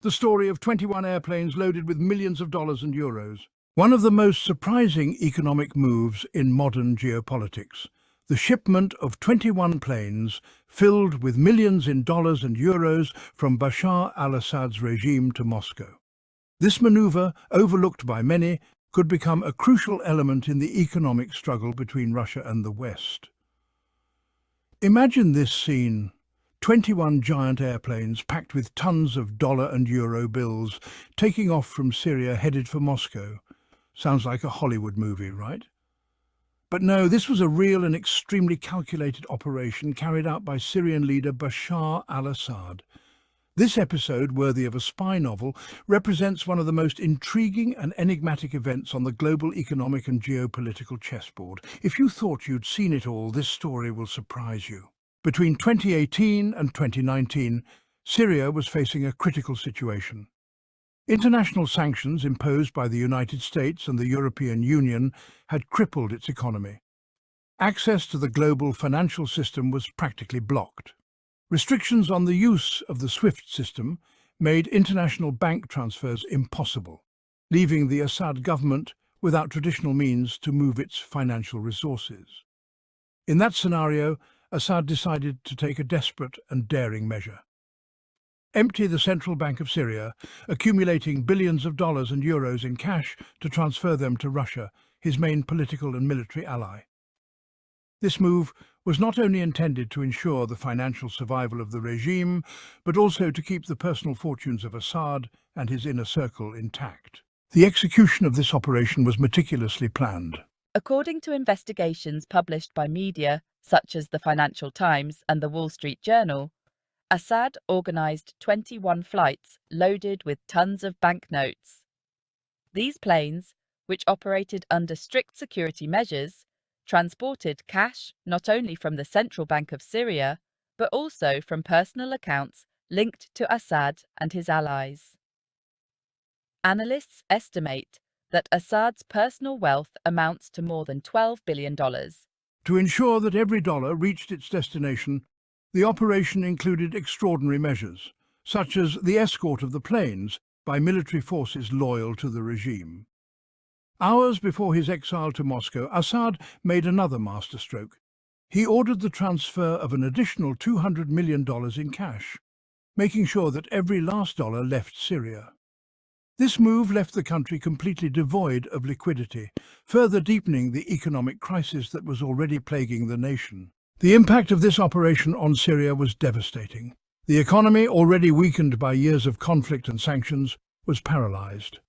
The story of 21 airplanes loaded with millions of dollars and euros. One of the most surprising economic moves in modern geopolitics. The shipment of 21 planes filled with millions in dollars and euros from Bashar al-Assad's regime to Moscow. This maneuver, overlooked by many, could become a crucial element in the economic struggle between Russia and the West. Imagine this scene. 21 giant airplanes packed with tons of dollar and euro bills taking off from Syria headed for Moscow. Sounds like a Hollywood movie, right? But no, this was a real and extremely calculated operation carried out by Syrian leader Bashar al-Assad. This episode, worthy of a spy novel, represents one of the most intriguing and enigmatic events on the global economic and geopolitical chessboard. If you thought you'd seen it all, this story will surprise you. Between 2018 and 2019, Syria was facing a critical situation. International sanctions imposed by the United States and the European Union had crippled its economy. Access to the global financial system was practically blocked. Restrictions on the use of the SWIFT system made international bank transfers impossible, leaving the Assad government without traditional means to move its financial resources. In that scenario, Assad decided to take a desperate and daring measure. Empty the central bank of Syria, accumulating billions of dollars and euros in cash to transfer them to Russia, his main political and military ally. This move was not only intended to ensure the financial survival of the regime, but also to keep the personal fortunes of Assad and his inner circle intact. The execution of this operation was meticulously planned. According to investigations published by media such as the Financial Times and the Wall Street Journal, Assad organized 21 flights loaded with tons of banknotes. These planes, which operated under strict security measures, transported cash not only from the central bank of Syria, but also from personal accounts linked to Assad and his allies. Analysts estimate that Assad's personal wealth amounts to more than $12 billion. To ensure that every dollar reached its destination, the operation included extraordinary measures, such as the escort of the planes by military forces loyal to the regime. Hours before his exile to Moscow, Assad made another masterstroke. He ordered the transfer of an additional $200 million in cash, making sure that every last dollar left Syria. This move left the country completely devoid of liquidity, further deepening the economic crisis that was already plaguing the nation. The impact of this operation on Syria was devastating. The economy, already weakened by years of conflict and sanctions, was paralyzed.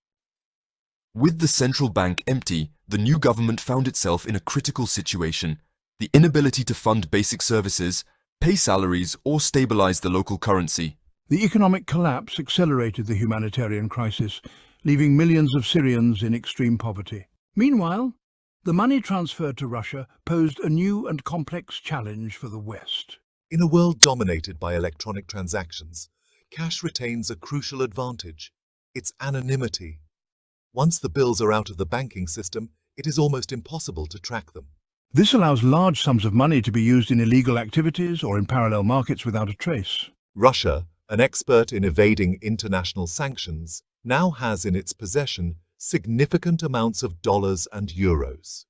With the central bank empty, the new government found itself in a critical situation: the inability to fund basic services, pay salaries, or stabilize the local currency. The economic collapse accelerated the humanitarian crisis, leaving millions of Syrians in extreme poverty. Meanwhile, the money transferred to Russia posed a new and complex challenge for the West. In a world dominated by electronic transactions, cash retains a crucial advantage: its anonymity. Once the bills are out of the banking system, it is almost impossible to track them. This allows large sums of money to be used in illegal activities or in parallel markets without a trace. Russia, an expert in evading international sanctions, now has in its possession significant amounts of dollars and euros.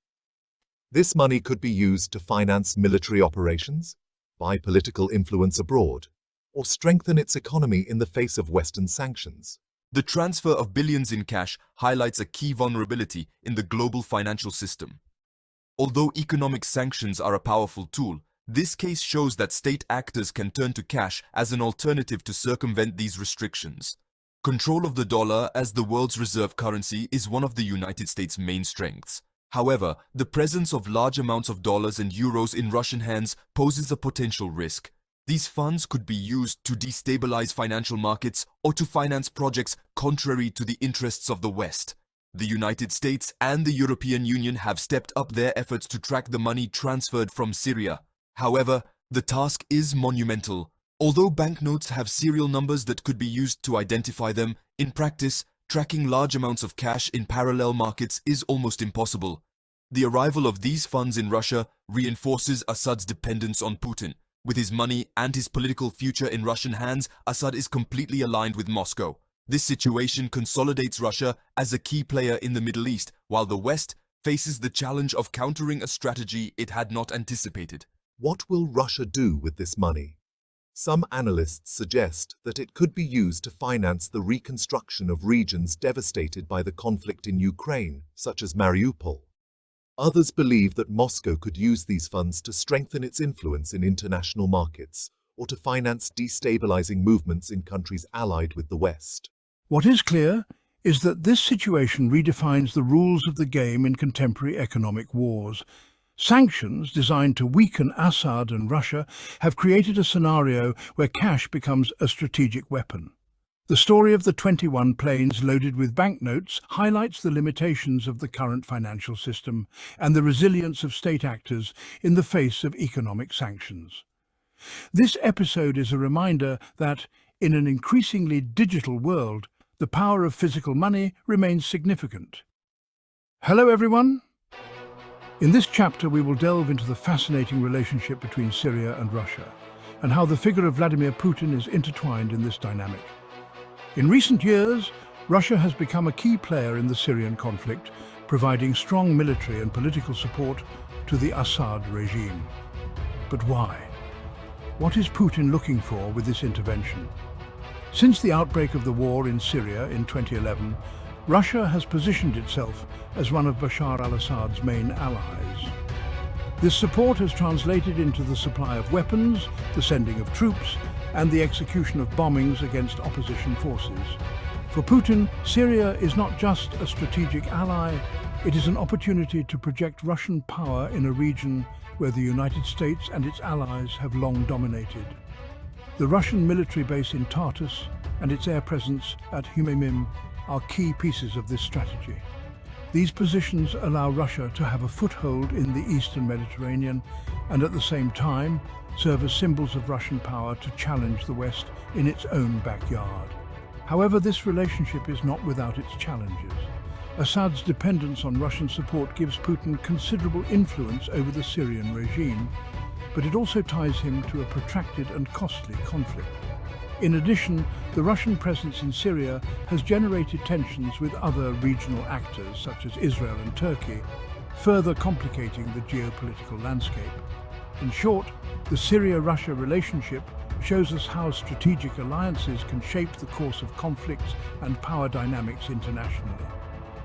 This money could be used to finance military operations, buy political influence abroad, or strengthen its economy in the face of Western sanctions. The transfer of billions in cash highlights a key vulnerability in the global financial system. Although economic sanctions are a powerful tool, this case shows that state actors can turn to cash as an alternative to circumvent these restrictions. Control of the dollar as the world's reserve currency is one of the United States' main strengths. However, the presence of large amounts of dollars and euros in Russian hands poses a potential risk. These funds could be used to destabilize financial markets or to finance projects contrary to the interests of the West. The United States and the European Union have stepped up their efforts to track the money transferred from Syria. However, the task is monumental. Although banknotes have serial numbers that could be used to identify them, in practice, tracking large amounts of cash in parallel markets is almost impossible. The arrival of these funds in Russia reinforces Assad's dependence on Putin. With his money and his political future in Russian hands, Assad is completely aligned with Moscow. This situation consolidates Russia as a key player in the Middle East, while the West faces the challenge of countering a strategy it had not anticipated. What will Russia do with this money? Some analysts suggest that it could be used to finance the reconstruction of regions devastated by the conflict in Ukraine, such as Mariupol. Others believe that Moscow could use these funds to strengthen its influence in international markets or to finance destabilizing movements in countries allied with the West. What is clear is that this situation redefines the rules of the game in contemporary economic wars. Sanctions designed to weaken Assad and Russia have created a scenario where cash becomes a strategic weapon. The story of the 21 planes loaded with banknotes highlights the limitations of the current financial system and the resilience of state actors in the face of economic sanctions. This episode is a reminder that, in an increasingly digital world, the power of physical money remains significant. Hello everyone! In this chapter we will delve into the fascinating relationship between Syria and Russia and how the figure of Vladimir Putin is intertwined in this dynamic. In recent years, Russia has become a key player in the Syrian conflict, providing strong military and political support to the Assad regime. But why? What is Putin looking for with this intervention? Since the outbreak of the war in Syria in 2011, Russia has positioned itself as one of Bashar al-Assad's main allies. This support has translated into the supply of weapons, the sending of troops, and the execution of bombings against opposition forces. For Putin, Syria is not just a strategic ally, it is an opportunity to project Russian power in a region where the United States and its allies have long dominated. The Russian military base in Tartus and its air presence at Humamim are key pieces of this strategy. These positions allow Russia to have a foothold in the eastern Mediterranean and at the same time serve as symbols of Russian power to challenge the West in its own backyard. However, this relationship is not without its challenges. Assad's dependence on Russian support gives Putin considerable influence over the Syrian regime, but it also ties him to a protracted and costly conflict. In addition, the Russian presence in Syria has generated tensions with other regional actors such as Israel and Turkey, further complicating the geopolitical landscape. In short, the Syria-Russia relationship shows us how strategic alliances can shape the course of conflicts and power dynamics internationally.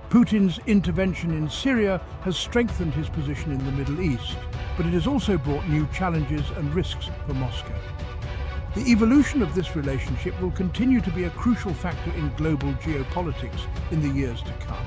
Putin's intervention in Syria has strengthened his position in the Middle East, but it has also brought new challenges and risks for Moscow. The evolution of this relationship will continue to be a crucial factor in global geopolitics in the years to come.